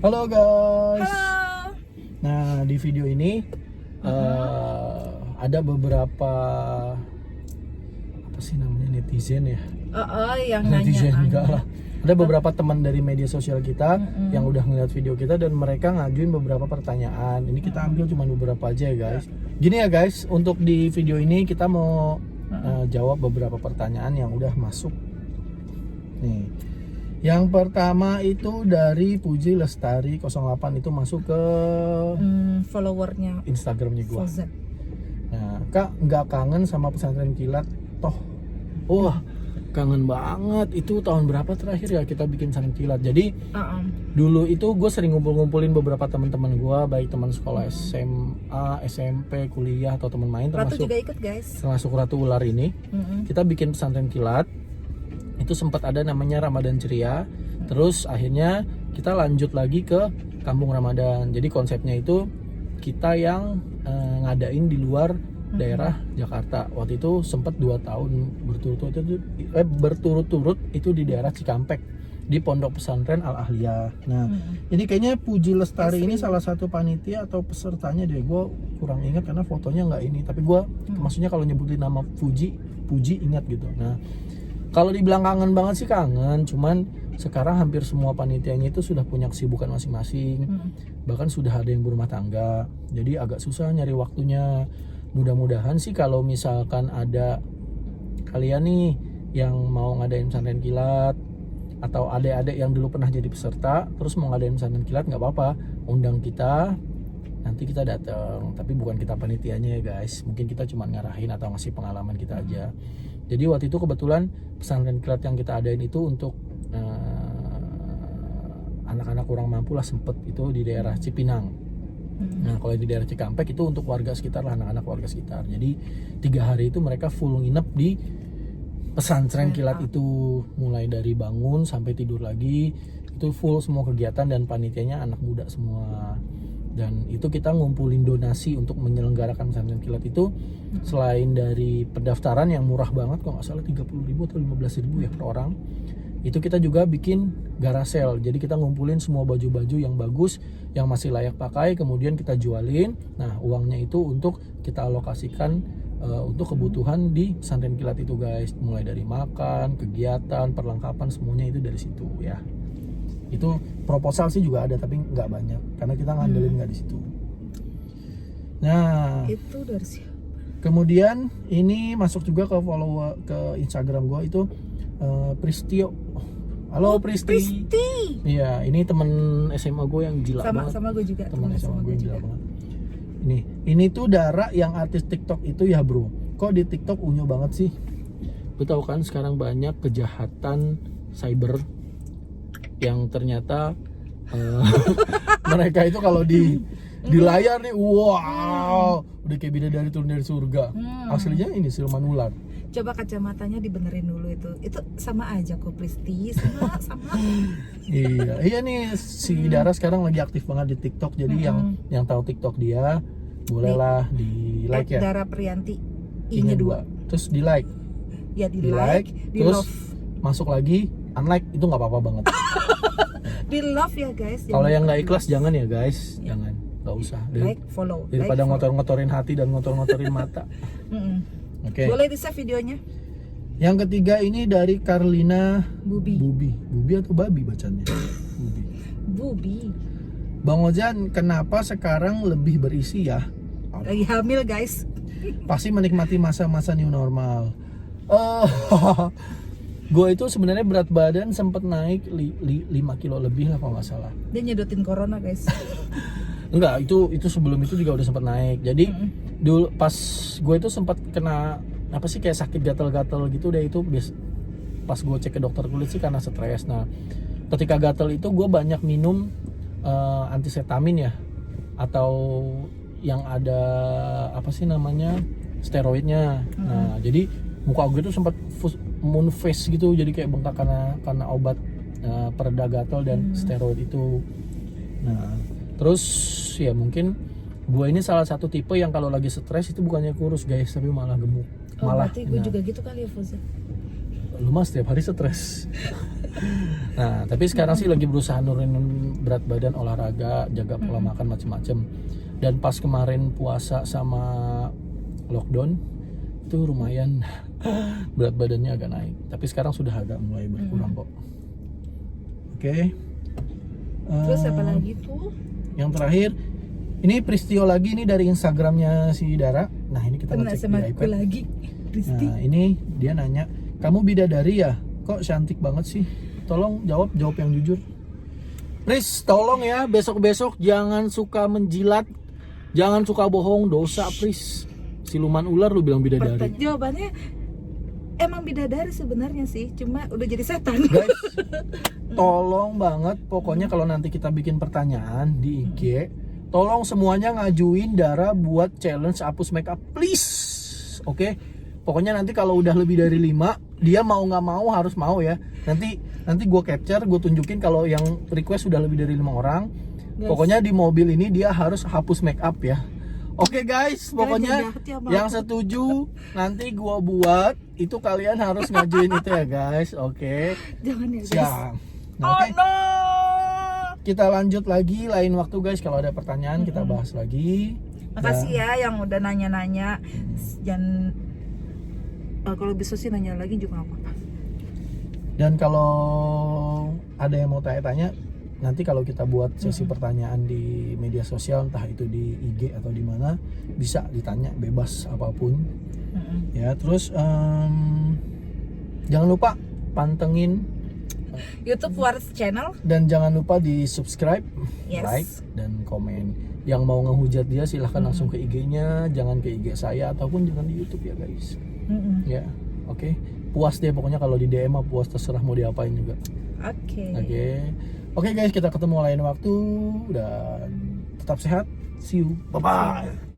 Halo guys. Halo. Nah, di video ini ada beberapa apa sih namanya, netizen ya? Yang Netizen nanya. enggak lah. Ada beberapa teman dari media sosial kita yang udah ngeliat video kita dan mereka ngajuin beberapa pertanyaan. Ini kita ambil cuma beberapa aja ya guys. Gini ya guys, untuk di video ini kita mau jawab beberapa pertanyaan yang udah masuk. Nih. Yang pertama itu dari Puji Lestari 08, itu masuk ke Followernya Instagramnya gua. Fauzan. Nah, Kak, nggak kangen sama pesantren kilat toh? Wah, kangen banget. Itu tahun berapa terakhir ya kita bikin pesantren kilat? Jadi dulu itu gue sering ngumpulin beberapa teman-teman gue, baik teman sekolah SMA, SMP, kuliah atau teman main, Ratu termasuk juga ikut guys. termasuk Ratu Ular ini. Kita bikin pesantren kilat. Itu sempat ada namanya Ramadan Ceria. Terus akhirnya kita lanjut lagi ke Kampung Ramadan. Jadi konsepnya itu kita yang ngadain di luar daerah Jakarta. Waktu itu sempat 2 tahun berturut-turut itu di daerah Cikampek, di Pondok Pesantren Al Ahliyah. Nah, ini kayaknya Puji Lestari ini salah satu panitia atau pesertanya deh. Gue kurang ingat karena fotonya nggak ini. Tapi gue maksudnya kalau nyebutin nama Puji ingat gitu. Nah, kalau dibilang kangen banget sih kangen, cuman sekarang hampir semua panitianya itu sudah punya kesibukan masing-masing. Bahkan sudah ada yang berumah tangga. Jadi agak susah nyari waktunya. Mudah-mudahan sih kalau misalkan ada kalian nih yang mau ngadain pesantren kilat atau adik-adik yang dulu pernah jadi peserta terus mau ngadain pesantren kilat, nggak apa-apa, undang kita, nanti kita datang. Tapi bukan kita panitianya ya guys, mungkin kita cuma ngarahin atau ngasih pengalaman kita aja. Jadi waktu itu kebetulan pesantren kilat yang kita adain itu untuk anak-anak kurang mampu lah, sempet itu di daerah Cipinang. Nah, kalau di daerah Cikampek itu untuk warga sekitar lah, anak-anak warga sekitar. Jadi 3 hari itu mereka full nginep di pesantren kilat itu, mulai dari bangun sampai tidur lagi. Itu full semua kegiatan dan panitianya anak muda semua. Dan itu kita ngumpulin donasi untuk menyelenggarakan pesantren kilat itu. Selain dari pendaftaran yang murah banget, kok nggak salah 30.000 atau 15.000 ya per orang, itu kita juga bikin garasel. Jadi kita ngumpulin semua baju-baju yang bagus, yang masih layak pakai, kemudian kita jualin. Nah, uangnya itu untuk kita alokasikan untuk kebutuhan di pesantren kilat itu guys. Mulai dari makan, kegiatan, perlengkapan, semuanya itu dari situ ya. Itu proposal sih juga ada, tapi nggak banyak karena kita ngandelin nggak di situ. Nah, Itu dari siapa? kemudian ini masuk juga ke follower ke Instagram gue itu Pristio. Halo Pristi. Iya, ini temen SMA gue yang gila banget. Sama gue juga. Temen SMA gue yang gila banget. Ini tuh Dara yang artis TikTok itu ya bro. Kok di TikTok unyu banget sih? Lu tahu kan sekarang banyak kejahatan cyber yang ternyata mereka itu kalau di layar nih, wow, udah kayak bidadari turun dari surga. Aslinya ini siluman ular. Coba kacamatanya dibenerin dulu itu. Itu sama aja kok Pristi, sama. Iya nih si Dara sekarang lagi aktif banget di TikTok. Jadi yang tahu TikTok dia bolehlah di like ya. Dara Priyanti I-nya 2. Terus di like. Ya di like, di terus love. masuk lagi, unlike itu nggak apa-apa banget. Di love ya guys. Kalau yang nggak ikhlas jangan ya guys, jangan, nggak usah. Like, follow. Daripada like, ngotor-ngotorin hati dan ngotor-ngotorin mata. Oke. Boleh di save videonya. Yang ketiga ini dari Carlina Bubi atau Babi bacanya? Bubi. Bang Ojan, kenapa sekarang lebih berisi ya? Lagi hamil guys. Pasti menikmati masa-masa new normal. Gue itu sebenarnya berat badan sempat naik 5 kilo lebih lah kalau nggak salah. Dia nyedotin corona guys. Enggak, itu sebelum itu juga udah sempat naik. Jadi dulu pas gue itu sempat kena apa sih kayak sakit gatal-gatal gitu deh, itu pas gue cek ke dokter kulit sih karena stres. Nah, ketika gatal itu gue banyak minum antisetamin ya, atau yang ada apa sih namanya steroidnya. Nah, jadi muka gue tuh sempat moon face gitu, jadi kayak bengkak karena obat pereda gatal dan steroid itu. Nah, terus ya mungkin gue ini salah satu tipe yang kalau lagi stres itu bukannya kurus guys, tapi malah gemuk. Malah berarti gue juga gitu kali ya Fuzza. Lu mah setiap hari stres. Nah, tapi sekarang sih lagi berusaha nurunin berat badan, olahraga, jaga pola makan macem-macem. Dan pas kemarin puasa sama lockdown itu lumayan berat badannya agak naik. Tapi sekarang sudah agak mulai berkurang kok. Oke. Terus apa lagi tuh? Yang terakhir, ini Pristio lagi nih dari Instagramnya si Dara. Nah, ini kita Kena ngecek sama di aku iPad. lagi, Kristi. Nah, ini dia nanya, kamu bidadari ya? Kok cantik banget sih? Tolong jawab yang jujur. Pris, tolong ya, besok-besok jangan suka menjilat, jangan suka bohong, dosa Pris. Siluman ular lu bilang bidadari. Jawabannya emang bidadari sebenarnya sih, cuma udah jadi setan. Guys, tolong banget, pokoknya kalau nanti kita bikin pertanyaan di IG, tolong semuanya ngajuin Dara buat challenge hapus makeup, please. Oke? Pokoknya nanti kalau udah lebih dari 5, dia mau nggak mau harus mau ya. Nanti gue capture, gue tunjukin kalau yang request sudah lebih dari 5 orang. Guys. Pokoknya di mobil ini dia harus hapus makeup ya. Oke guys, pokoknya jahat ya sama yang aku. setuju nanti gue buat itu kalian harus ngajuin itu ya guys. Oke. Jangan ya guys. Siap. Nah, Oh oke. no. Kita lanjut lagi lain waktu guys, kalau ada pertanyaan kita bahas lagi. Makasih ya yang udah nanya-nanya. Dan kalau bisa sih nanya lagi juga nggak apa-apa. Dan kalau ada yang mau tanya-tanya, nanti kalau kita buat sesi pertanyaan di media sosial, entah itu di IG atau di mana, bisa ditanya bebas apapun. Ya, terus jangan lupa pantengin YouTube Waris Channel. dan jangan lupa di subscribe, Yes. like, dan komen. Yang mau ngehujat dia silahkan langsung ke IG-nya, jangan ke IG saya ataupun jangan di YouTube ya guys. Ya, oke. Puas deh pokoknya kalau di DM mah puas, terserah mau diapain juga. Oke. Oke guys, kita ketemu lain waktu dan tetap sehat. See you. Bye bye.